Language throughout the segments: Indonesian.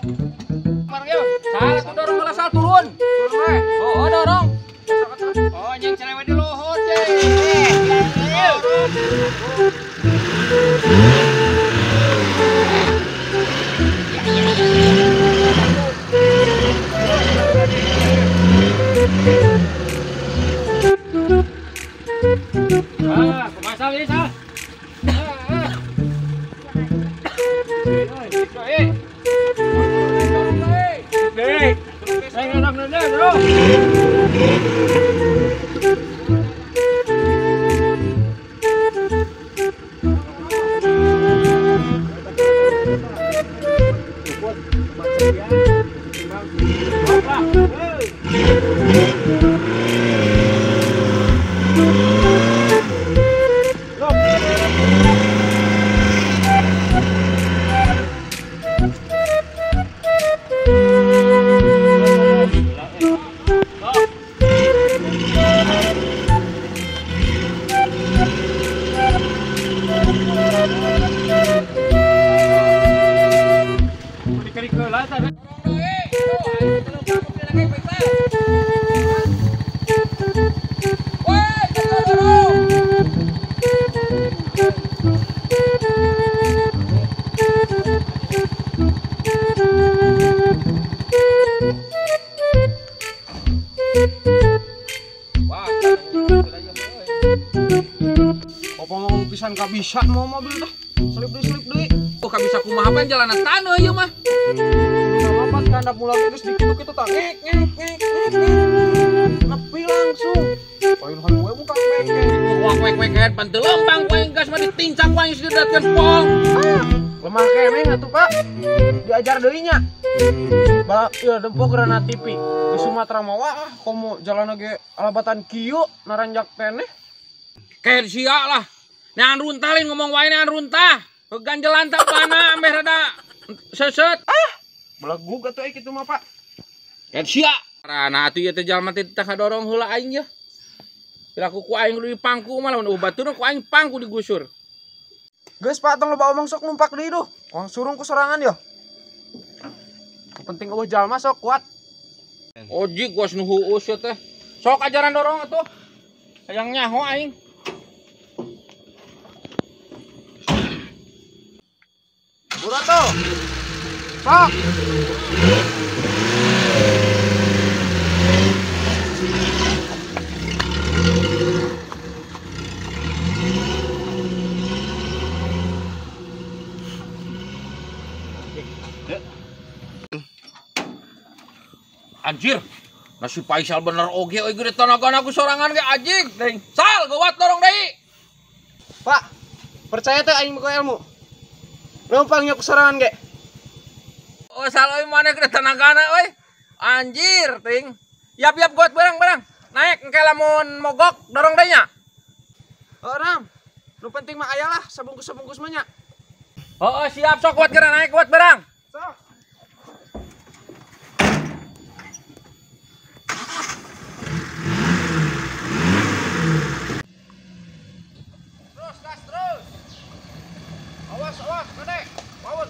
Mario, salah tuh dorong gelas turun. Turun we. Oh, dorong. Oh, yang cerewet di luhur, Cek. Kumasal ini, Sal. Saya enak nene, bro. Pisan gak bisa mau mobil dah. Selip deui. Oh, gak bisa kumaha pan jalanan taneuh ieu mah. Lompat kandap mulai geus dikitu kitu tah. Ngek. Nepi langsung. Poin han gue buka bengkel. Wak wek pan teu lempang poin gas mah ditincak poin sedatkeun pong. Lemah keneh atuh, Pak. Diajar deui nya. Bala ieu dempok granat TV. Di Sumatera mah wah komo jalan ge alabatan kieu naranjak keneh. Kayak sia lah. Nean runtalin ngomong wae nean runtah. Ganjelan tak pana ameh rada seset. Belagu atuh kitu mah, Pak. Kayak sia. Karana atuh ieu teh jalma teh tah kadorong heula aing ya. Bila ku aing kudu dipangku mah lamun baturna ku aing pangku digusur. Geus Pak tong loba omong sok numpak deui duh. Wang surung ku sorangan yo. Penting eueuh jalma sok kuat. Oji gua nu hueus teh. Sok ajaran dorong atuh. Hayang nyaho aing. Burato. Sok. Anjir, nasi Faisal bener oge euy gede tanagana ku sorangan ge anjing. Deng. Sal, gawat dorong deui. Pak, percaya teh aing boga ilmu. Numpangnya ku sorangan ge. Oh, sal euy maneh gede tanagana euy. Anjir, ting. Yap gawat barang. Naik engke lamun mogok dorong deui nya. Oh, Ram. Nu penting mah aya lah sabungkus-sabungkus mah nya. Oh, siap sok kuat geura naik kuat barang. Sok. Terus. Awas, gede. Baun.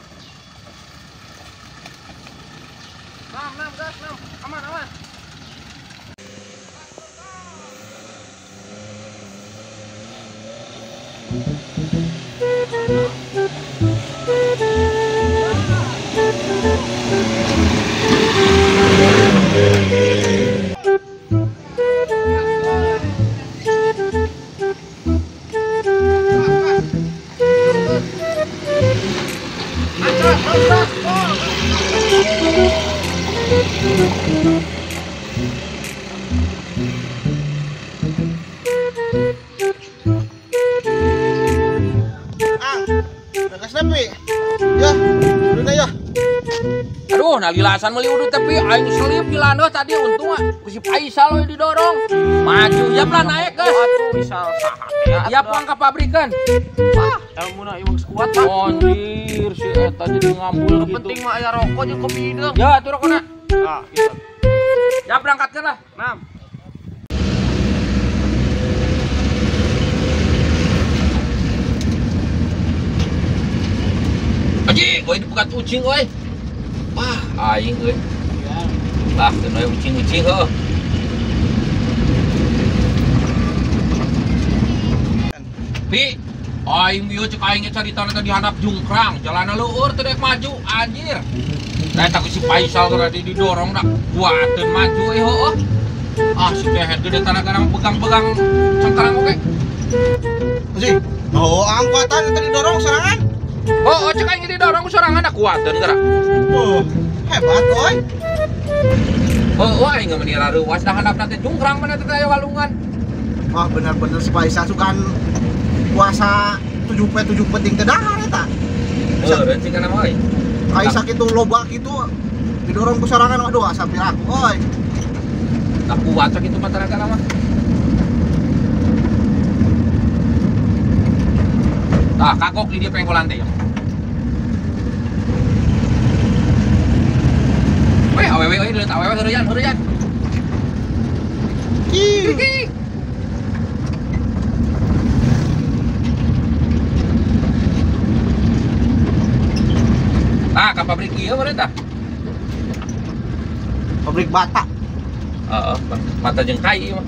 6 gas, 6. Aman. Gas nepi. Ya, udah ya. Aduh, nalilasan meuli udut tapi aing selip dilandeuh tadi untung mah si Faisal we didorong. Maju ya plan naik geus. Atuh bisa saha ya. Ya pulang ke pabrikan. Ilmuna ieu geus kuat, Pak. Anjir si eta jadi ngambul gitu. Penting mah aya rokok jeung kopi hideung. Ya, atuh rokona. Ah, gitu. Ya berangkatkeun lah. Nam. Aji, oi dibuka ucing oi. Wah. aing euy. Lah, teu aya ucing-ucing heuh. Pi, aing bieu cek aing carita teh dihandap jungkrang, jalanna leueur teu daek maju anjir. Nah, tak si Faisal tadi didorong dak kuateun maju heueuh. Ah, si Kehet gede tanaga pegang-pegang cengkarang oke. Sih, oh angkuatan tadi dorong serangan. Oh, cek aing didorong sorangan dak kuateun geura. Hebat, oi. Oh, aing geus menira ruas dah handapna teh jungkrang mana teh aya walungan. Wah, bener-bener si Faisal sukan puasa 7 peting teh dahar eta. Heureun cing kana mah euy. Kaisa kitu loba kitu didorong ku sorangan waduh asa piraku, oi. Tak kuat cak itu mah tenaga mah. Tah, kagok di dia pengkolan teh. Weh, awewe euy deut awewe heureyan. Ih, Tah, ka pabrik ieu meureun tah. pabrik bata. Heeh, mata jeung kai mah.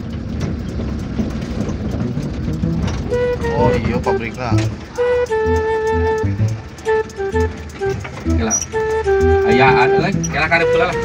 Oh iya pabriknya. Kela. Ayaan euy, kela karep heula lah.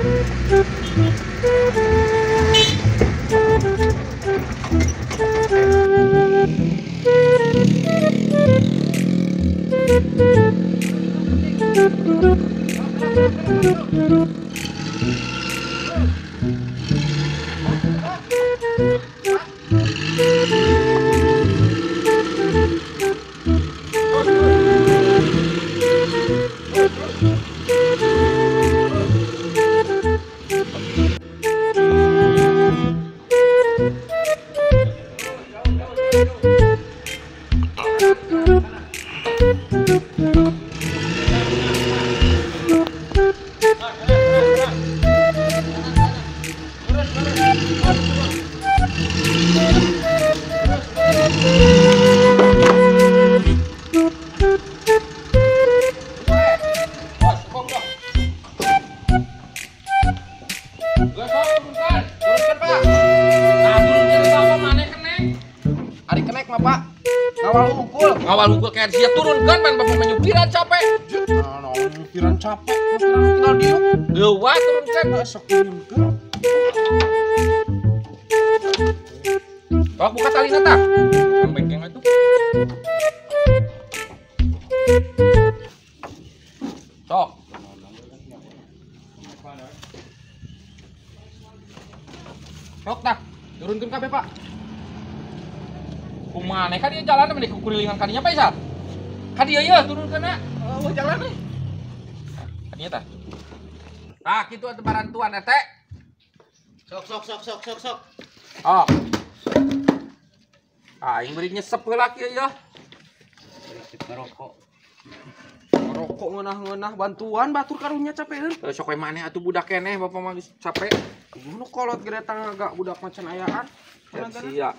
Ngawal hukul kayak dia turunkan pan bapak menyupiran capek. Nah, pikiran capek, pikiran tinggal diuk. Dewa turunkan. Sok turunkeun. Tolak buka talina tah. Yang bengkeng itu. Sok. Sok tah. Turunkan kabeh, Pak. Kumaneh kan dia jalan mending kukurilingan kadinya Pak Isal. Kadieu ieu turunkeun na. Oh, jalan euy. Kadinya tah. Tah kitu atuh barantuan teh. Sok. Oh. Aing beri nyesep heula kieu ya. Rokok ngeunah-ngeunah bantuan batur karunya capeun. Sok we maneh atuh budak keneh bapak mah geus capek. Nu kolot gede tangga budak macan ayaan. Sia.